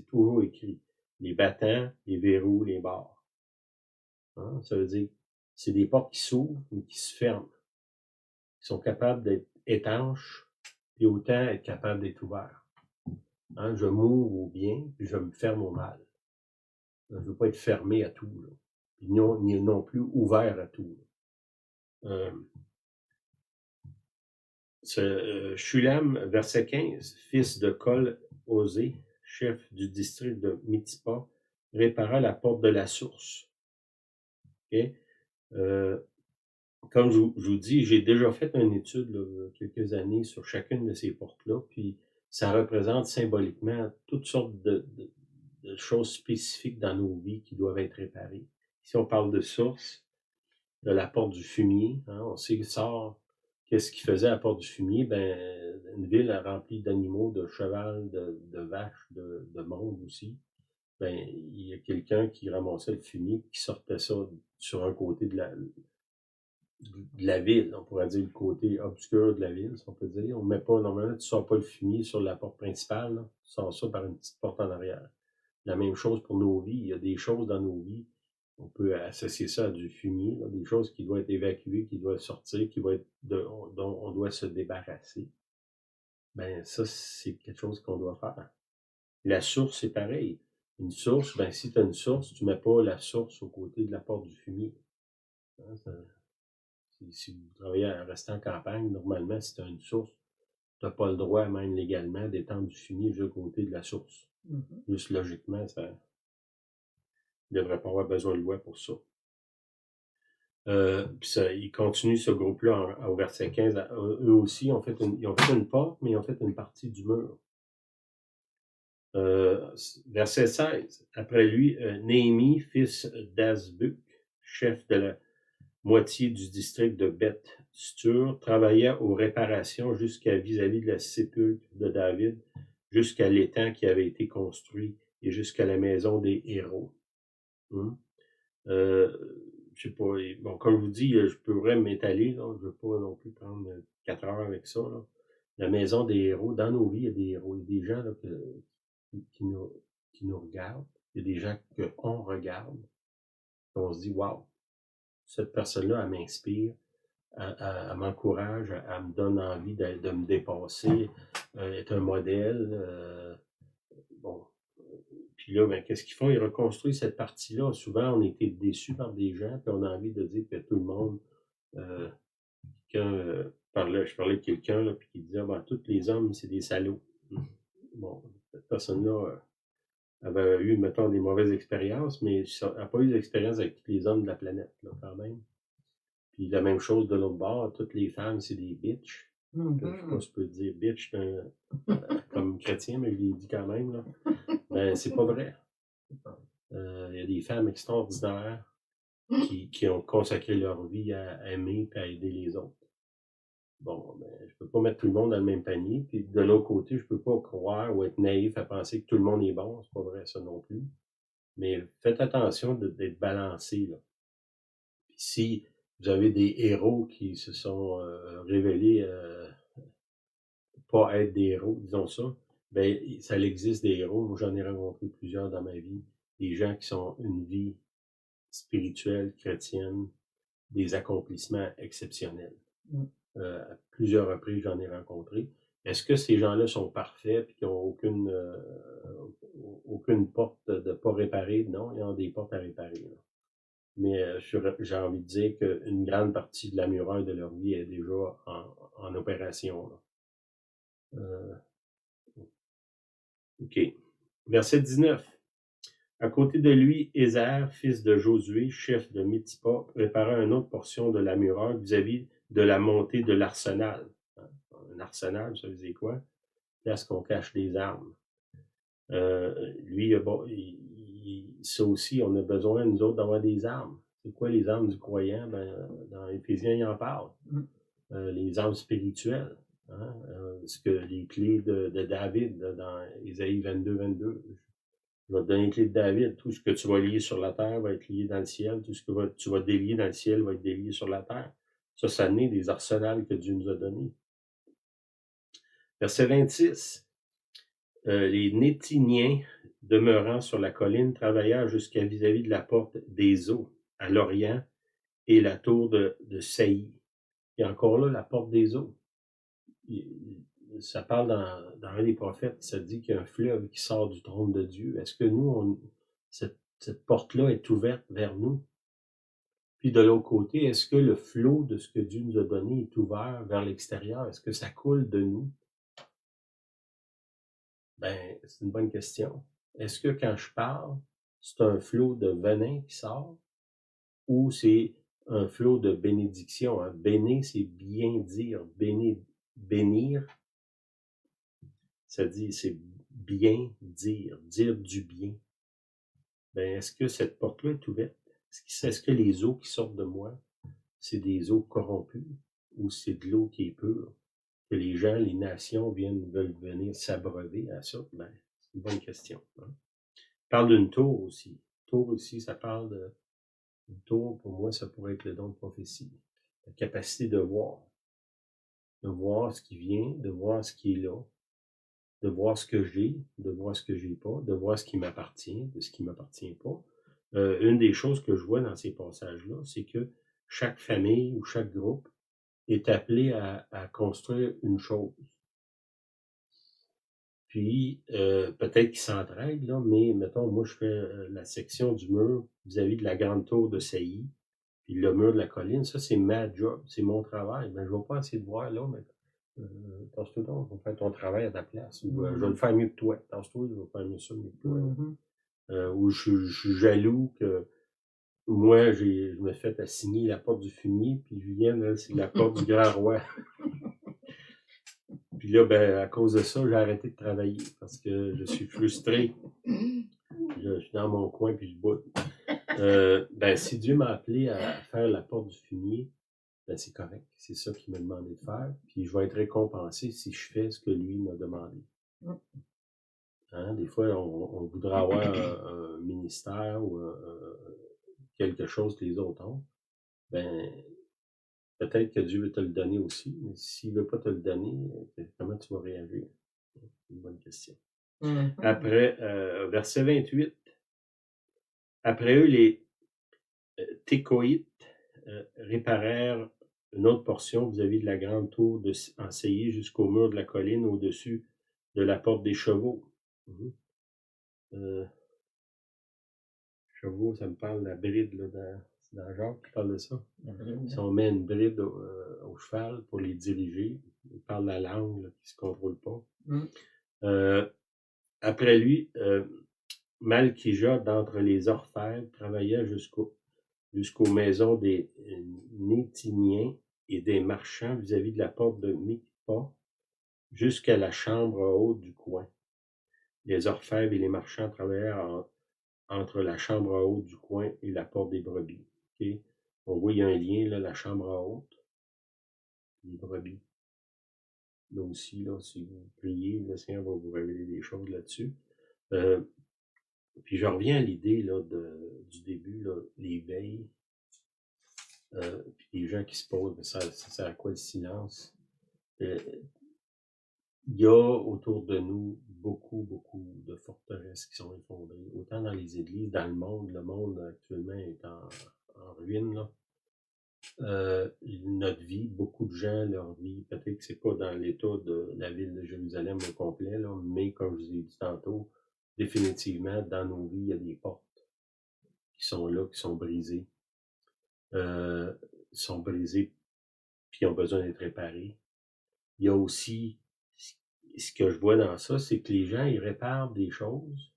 toujours écrit. Les battants, les verrous, les barres. Hein? Ça veut dire c'est des portes qui s'ouvrent mais qui se ferment. Ils sont capables d'être étanches et autant être capables d'être ouverts. Hein? Je m'ouvre au bien puis je me ferme au mal. Je ne veux pas être fermé à tout. Là. Ni non plus ouvert à tout. Shulam, verset 15, fils de Kol-Osé, chef du district de Mitzpah, répara la porte de la source. Okay? Comme je vous dis, j'ai déjà fait une étude là, il y a quelques années sur chacune de ces portes-là, puis ça représente symboliquement toutes sortes de choses spécifiques dans nos vies qui doivent être réparées. Si on parle de source, de la porte du fumier, hein, on sait que sort. Qu'est-ce qu'il faisait à la porte du fumier? Ben, une ville remplie d'animaux, de cheval, de vaches, de monde aussi. Ben, il y a quelqu'un qui ramassait le fumier et qui sortait ça sur un côté de la ville. On pourrait dire le côté obscur de la ville, si on peut dire. On met pas, normalement, tu sors pas le fumier sur la porte principale, là. Tu sors ça par une petite porte en arrière. La même chose pour nos vies. Il y a des choses dans nos vies. On peut associer ça à du fumier, là, des choses qui doivent être évacuées, qui doivent sortir, dont on doit se débarrasser. Ben, ça, c'est quelque chose qu'on doit faire. La source, c'est pareil. Une source, ben, si tu as une source, tu ne mets pas la source au côté de la porte du fumier. Hein, si vous travaillez à un restant en campagne, normalement, si tu as une source, tu n'as pas le droit, même légalement, d'étendre du fumier juste côté de la source. Juste logiquement, ça ne devrait pas avoir besoin de loi pour ça. Puis il continue ce groupe-là au verset 15. Eux aussi, ils ont fait une porte, mais ils ont fait une partie du mur. Verset 16. Après lui, Néhémie, fils d'Azbuc, chef de la moitié du district de Beth-Stur, travailla aux réparations jusqu'à vis-à-vis de la sépulcre de David, jusqu'à l'étang qui avait été construit et jusqu'à la maison des héros. Je sais pas, bon, comme je vous dis, je pourrais m'étaler, là, je ne veux pas non plus prendre 4 heures avec ça. Là. La maison des héros, dans nos vies, il y a des héros, il y a des gens là, qui nous regardent, il y a des gens qu'on regarde, on se dit, waouh, cette personne-là, elle m'inspire, elle m'encourage, elle me donne envie de me dépasser, est un modèle. Bon. Puis là, ben, qu'est-ce qu'ils font? Ils reconstruisent cette partie-là. Souvent, on était déçus par des gens, puis on a envie de dire que tout le monde, je parlais avec quelqu'un, là, puis qui disait, ben, tous les hommes, c'est des salauds. Bon, cette personne-là avait eu, mettons, des mauvaises expériences, mais elle n'a pas eu d'expérience avec tous les hommes de la planète, là, quand même. Puis la même chose de l'autre bord, toutes les femmes, c'est des bitches. Je ne sais pas si je peux dire bitch comme chrétien, mais je l'ai dit quand même, là. Ben, c'est pas vrai. Il y a des femmes extraordinaires qui ont consacré leur vie à aimer et à aider les autres. Bon, ben, je peux pas mettre tout le monde dans le même panier. Puis de l'autre côté, je peux pas croire ou être naïf à penser que tout le monde est bon. C'est pas vrai, ça non plus. Mais faites attention d'être balancé, là. Puis si vous avez des héros qui se sont révélés pas être des héros, disons ça, ben ça existe des héros. Moi, j'en ai rencontré plusieurs dans ma vie. Des gens qui sont une vie spirituelle, chrétienne, des accomplissements exceptionnels. À plusieurs reprises, j'en ai rencontré. Est-ce que ces gens-là sont parfaits et qu'ils n'ont aucune porte de pas réparée? Non, ils ont des portes à réparer. Là. Mais j'ai envie de dire qu'une grande partie de la muraille de leur vie est déjà en opération. Là. OK. Verset 19. À côté de lui, Ézer, fils de Josué, chef de Mitzpah, préparait une autre portion de la muraille vis-à-vis de la montée de l'arsenal. Un arsenal, ça veut dire quoi? Place qu'on cache des armes. Lui, ça aussi, on a besoin, nous autres, d'avoir des armes. C'est quoi les armes du croyant? Ben, dans Éphésiens, il en parle. Les armes spirituelles. Hein? Les clés de David, dans Ésaïe 22. Je vais te donner les clés de David. Tout ce que tu vas lier sur la terre va être lié dans le ciel. Tout ce que tu vas délier dans le ciel va être délié sur la terre. Ça naît des arsenals que Dieu nous a donnés. Verset 26. Les Nétiniens, demeurant sur la colline, travaillèrent jusqu'à vis-à-vis de la porte des eaux, à l'orient, et la tour de Saï. Et encore là, la porte des eaux. Ça parle dans un des prophètes, ça dit qu'il y a un fleuve qui sort du trône de Dieu. Est-ce que nous, cette porte-là est ouverte vers nous? Puis de l'autre côté, est-ce que le flot de ce que Dieu nous a donné est ouvert vers l'extérieur? Est-ce que ça coule de nous? Ben, c'est une bonne question. Est-ce que quand je parle, c'est un flot de venin qui sort ou c'est un flot de bénédiction? Hein? Bénir, c'est bien dire. Bénir, ça dit, c'est bien dire du bien. Ben, est-ce que cette porte-là est ouverte? Est-ce que les eaux qui sortent de moi, c'est des eaux corrompues ou c'est de l'eau qui est pure? Que les gens, les nations veulent venir s'abreuver à ça? Ben, c'est une bonne question. Hein? On parle d'une tour aussi. Tour aussi, ça parle de... Une tour, pour moi, ça pourrait être le don de prophétie. La capacité de voir ce qui vient, de voir ce qui est là, de voir ce que j'ai, de voir ce que j'ai pas, de voir ce qui m'appartient, de ce qui m'appartient pas. Une des choses que je vois dans ces passages-là, c'est que chaque famille ou chaque groupe est appelé à construire une chose. Puis, peut-être qu'ils s'entraident, là, mais mettons, moi, je fais la section du mur vis-à-vis de la grande tour de Sailly, puis le mur de la colline, ça, c'est ma job, c'est mon travail. Ben, je ne vais pas essayer de voir là, mais Tasse-toi donc, on va faire ton travail à ta place. Ou je vais Mhm. le faire mieux que toi. Tasse-toi, je vais faire mieux ça mieux que toi. Mhm. Ou je suis jaloux que moi, je me fais assigner la porte du fumier, puis Julien, là, c'est la porte du grand roi. Puis là, ben, à cause de ça, j'ai arrêté de travailler parce que je suis frustré. Je suis dans mon coin, puis je boude. Ben, si Dieu m'a appelé à faire la porte du fumier, ben, c'est correct. C'est ça qu'il m'a demandé de faire. Puis je vais être récompensé si je fais ce que lui m'a demandé. Hein? Des fois, on voudra avoir un ministère ou quelque chose que les autres ont. Ben, peut-être que Dieu veut te le donner aussi, mais s'il ne veut pas te le donner, comment tu vas réagir? C'est une bonne question. Mhm. Après, verset 28. Après eux, les Técoïtes réparèrent une autre portion vis-à-vis de la grande tour enseyée jusqu'au mur de la colline au-dessus de la porte des chevaux. Chevaux, ça me parle de la bride, là, dans Jacques qui parle de ça. Si on met une bride au cheval pour les diriger, il parle de la langue là, qui ne se contrôle pas. Après lui, Malkija, d'entre les orfèvres, travailla jusqu'aux maisons des Nétiniens et des marchands vis-à-vis de la porte de Mikpa, jusqu'à la chambre haute du coin. Les orfèvres et les marchands travaillèrent entre la chambre haute du coin et la porte des brebis. Okay? On voit, il y a un lien, là, la chambre haute, les brebis. Là aussi, là, si vous priez, le Seigneur va vous révéler des choses là-dessus. Puis je reviens à l'idée là, du début, là, les veilles, puis les gens qui se posent, ça sert à quoi le silence? Il y a autour de nous beaucoup, beaucoup de forteresses qui sont effondrées, autant dans les églises, dans le monde actuellement est en ruine, là. Notre vie, beaucoup de gens, leur vie, peut-être que c'est pas dans l'état de la ville de Jérusalem au complet, là, mais comme je vous ai dit tantôt, définitivement, dans nos vies, il y a des portes qui sont là, qui sont brisées. Sont brisées, puis ont besoin d'être réparées. Il y a aussi, ce que je vois dans ça, c'est que les gens, ils réparent des choses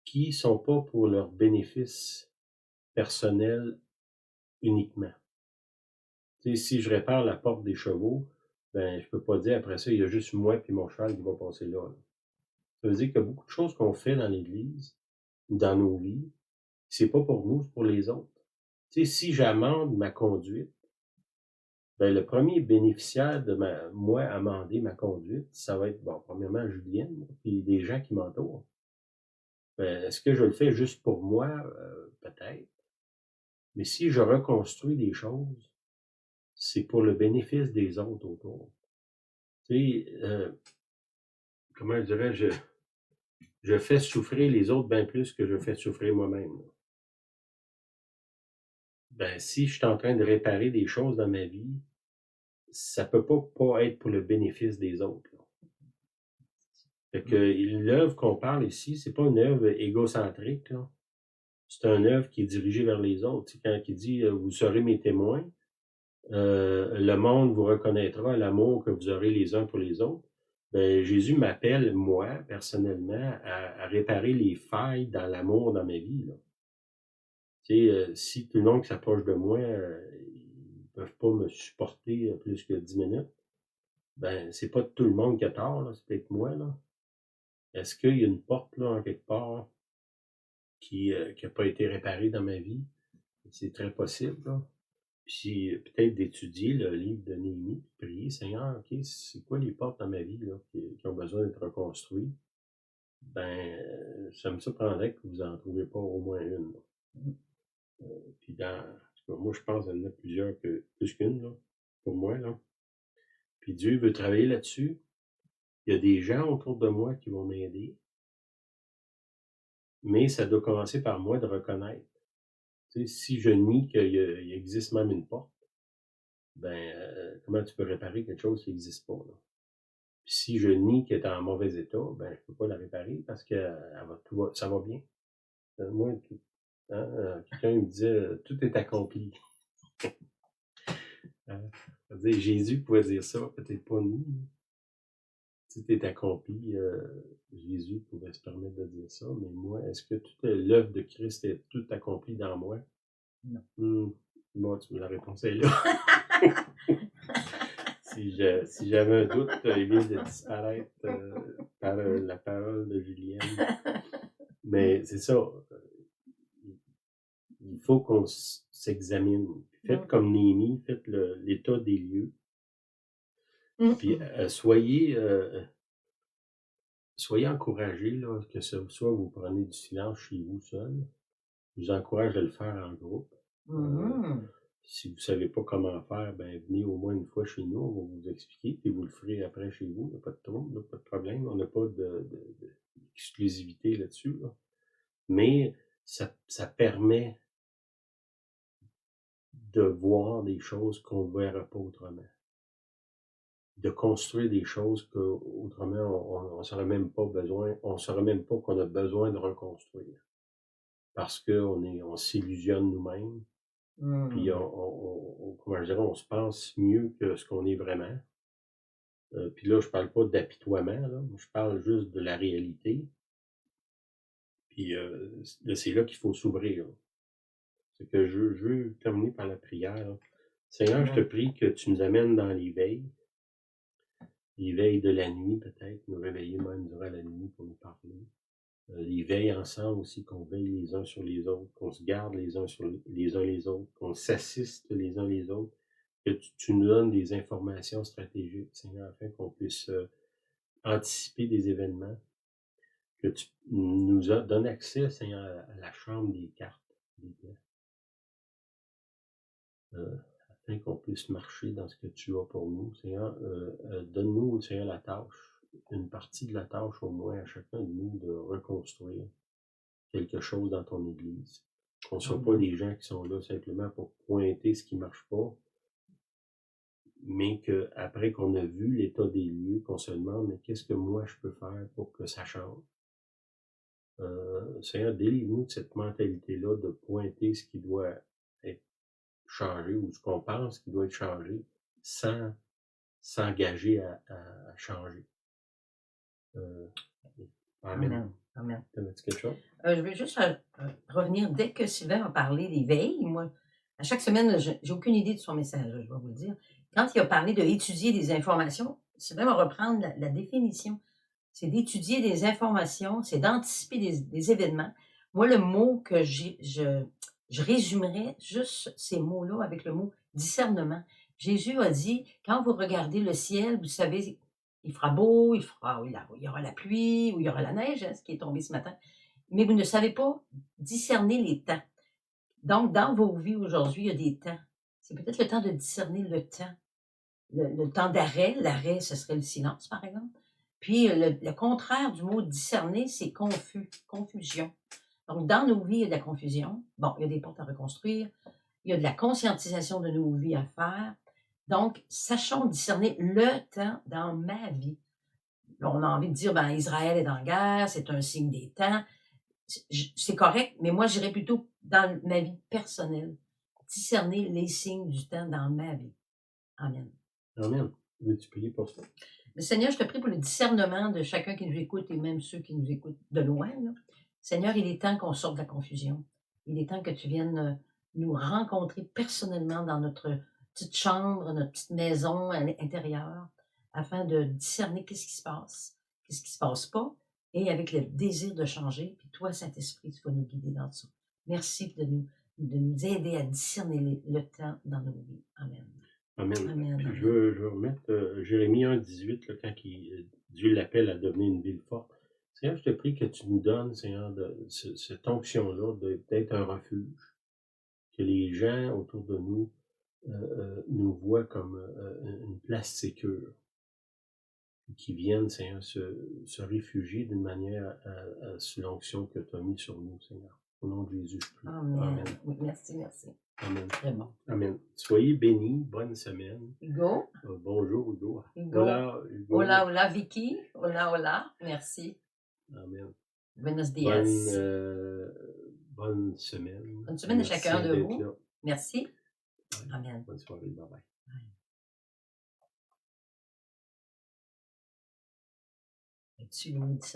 qui sont pas pour leur bénéfice personnel uniquement. Tu sais, si je répare la porte des chevaux, ben, je peux pas dire après ça, il y a juste moi puis mon cheval qui va passer là. Ça veut dire qu'il y a beaucoup de choses qu'on fait dans l'Église ou dans nos vies, c'est pas pour nous, c'est pour les autres. Tu sais, si j'amende ma conduite, ben, le premier bénéficiaire de moi amender ma conduite, ça va être, bon, premièrement, Julienne, puis des gens qui m'entourent. Ben, est-ce que je le fais juste pour moi? Peut-être. Mais si je reconstruis des choses, c'est pour le bénéfice des autres autour. Tu sais, comment je dirais, je fais souffrir les autres bien plus que je fais souffrir moi-même. Ben, si je suis en train de réparer des choses dans ma vie, ça peut pas être pour le bénéfice des autres. Là. Fait que l'œuvre qu'on parle ici, c'est pas une œuvre égocentrique, là. C'est une œuvre qui est dirigée vers les autres. C'est quand il dit vous serez mes témoins, le monde vous reconnaîtra l'amour que vous aurez les uns pour les autres. Ben, Jésus m'appelle, moi, personnellement, à réparer les failles dans l'amour dans ma vie. Là. Tu sais, si tout le monde qui s'approche de moi, ils peuvent pas me supporter plus que 10 minutes, ben, c'est pas tout le monde qui a tort, là, c'est peut-être moi, là. Est-ce qu'il y a une porte, là, en quelque part, qui a pas été réparée dans ma vie? C'est très possible, là. Puis peut-être d'étudier le livre de Néhémie, puis prier, Seigneur, OK, c'est quoi les portes dans ma vie, là, qui ont besoin d'être reconstruites? Ben, ça me surprendrait que vous en trouviez pas au moins une, là. Puis moi, je pense qu'il y en a plusieurs, plus qu'une, là, pour moi, là. Puis Dieu veut travailler là-dessus. Il y a des gens autour de moi qui vont m'aider, mais ça doit commencer par moi de reconnaître. Tu sais, si je nie qu'il existe même une porte, ben, comment tu peux réparer quelque chose qui n'existe pas, là? Puis si je nie qu'elle est en mauvais état, ben, je peux pas la réparer parce que ça va bien. Moi, quelqu'un me disait, tout est accompli. C'est-à-dire, Jésus pouvait dire ça, peut-être pas nous. Tout est accompli. Jésus pouvait se permettre de dire ça, mais moi, est-ce que toute l'œuvre de Christ est tout accomplie dans moi? Non. Bon, la réponse est là. Si j'avais un doute, il vient de disparaître par la parole de Julienne. Mais c'est ça. Il faut qu'on s'examine. Faites comme Néhémie, faites l'état des lieux. Puis soyez encouragés, là, que ce soit vous prenez du silence chez vous seul. Je vous encourage à le faire en groupe. Si vous ne savez pas comment faire, ben venez au moins une fois chez nous, on va vous expliquer, puis vous le ferez après chez vous. Il n'y a pas de trouble, pas de problème. On n'a pas d'exclusivité là-dessus. Là. Mais ça permet de voir des choses qu'on ne verrait pas autrement. De construire des choses qu'autrement on n'aurait même pas besoin, on ne saurait même pas qu'on a besoin de reconstruire. Parce qu'on s'illusionne nous-mêmes. Puis comment je dirais, on se pense mieux que ce qu'on est vraiment. Puis là, je parle pas d'apitoiement, là. Je parle juste de la réalité. Puis c'est là qu'il faut s'ouvrir. C'est que je veux terminer par la prière. Là. Seigneur, je te prie que tu nous amènes dans les veilles de la nuit peut-être, nous réveiller même durant la nuit pour nous parler. Les veilles ensemble aussi, qu'on veille les uns sur les autres, qu'on se garde les uns les autres, qu'on s'assiste les uns les autres, que tu nous donnes des informations stratégiques, Seigneur, afin qu'on puisse anticiper des événements, que tu nous donnes accès, Seigneur, à la chambre des cartes, des plans, afin qu'on puisse marcher dans ce que tu as pour nous, Seigneur. Donne-nous, Seigneur, la tâche, une partie de la tâche au moins à chacun de nous de reconstruire quelque chose dans ton Église. Qu'on ne soit pas des gens qui sont là simplement pour pointer ce qui ne marche pas, mais qu'après qu'on a vu l'état des lieux, qu'on se demande, mais qu'est-ce que moi je peux faire pour que ça change? Seigneur, délivre-nous de cette mentalité-là de pointer ce qui doit être changé ou ce qu'on pense qui doit être changé sans s'engager à changer. Amen. Amen. T'avais-tu quelque chose? Je vais juste revenir, dès que Sylvain a parlé des veilles, moi, à chaque semaine, j'ai aucune idée de son message, je vais vous le dire. Quand il a parlé d'étudier des informations, Sylvain va reprendre la définition. C'est d'étudier des informations, c'est d'anticiper des événements. Moi, le mot que je résumerais juste ces mots-là avec le mot discernement. Jésus a dit, quand vous regardez le ciel, vous savez, il fera beau, il y aura la pluie ou il y aura la neige, hein, ce qui est tombé ce matin. Mais vous ne savez pas discerner les temps. Donc, dans vos vies aujourd'hui, il y a des temps. C'est peut-être le temps de discerner le temps. Le temps d'arrêt. L'arrêt, ce serait le silence, par exemple. Puis, le contraire du mot discerner, c'est confusion. Donc, dans nos vies, il y a de la confusion. Bon, il y a des portes à reconstruire. Il y a de la conscientisation de nos vies à faire. Donc, sachons discerner le temps dans ma vie. On a envie de dire, ben, Israël est en guerre, c'est un signe des temps. C'est correct, mais moi, j'irais plutôt dans ma vie personnelle. Discerner les signes du temps dans ma vie. Amen. Amen. Veux-tu prier pour ça? Mais Seigneur, je te prie pour le discernement de chacun qui nous écoute et même ceux qui nous écoutent de loin. Là. Seigneur, il est temps qu'on sorte de la confusion. Il est temps que tu viennes nous rencontrer personnellement dans notre petite chambre, notre petite maison intérieure, afin de discerner qu'est-ce qui se passe pas, et avec le désir de changer. Puis toi, Saint-Esprit, tu vas nous guider dans ça. Merci de nous aider à discerner le temps dans nos vies. Amen. Amen. Amen. Puis je veux remettre Jérémie 1,18, là, quand Dieu l'appelle à devenir une ville forte. Seigneur, je te prie que tu nous donnes, Seigneur, cette onction-là d'être un refuge. Que les gens autour de nous nous voient comme une place sécure. Qui viennent, Seigneur, se réfugier d'une manière sous l'onction que tu as mis sur nous, Seigneur. Au nom de Jésus, je prie. Amen. Amen. Oui, merci. Amen. Très bon. Amen. Soyez bénis. Bonne semaine. Hugo. Bonjour, Hugo. Hola, Hugo. Hola, Vicky. Hola. Merci. Amen. Buenos dias. Bonne semaine. Bonne semaine à chacun de vous. Là. Merci. Amen. Bonne soirée. Bye bye. Ouais. Tu lui dis ça.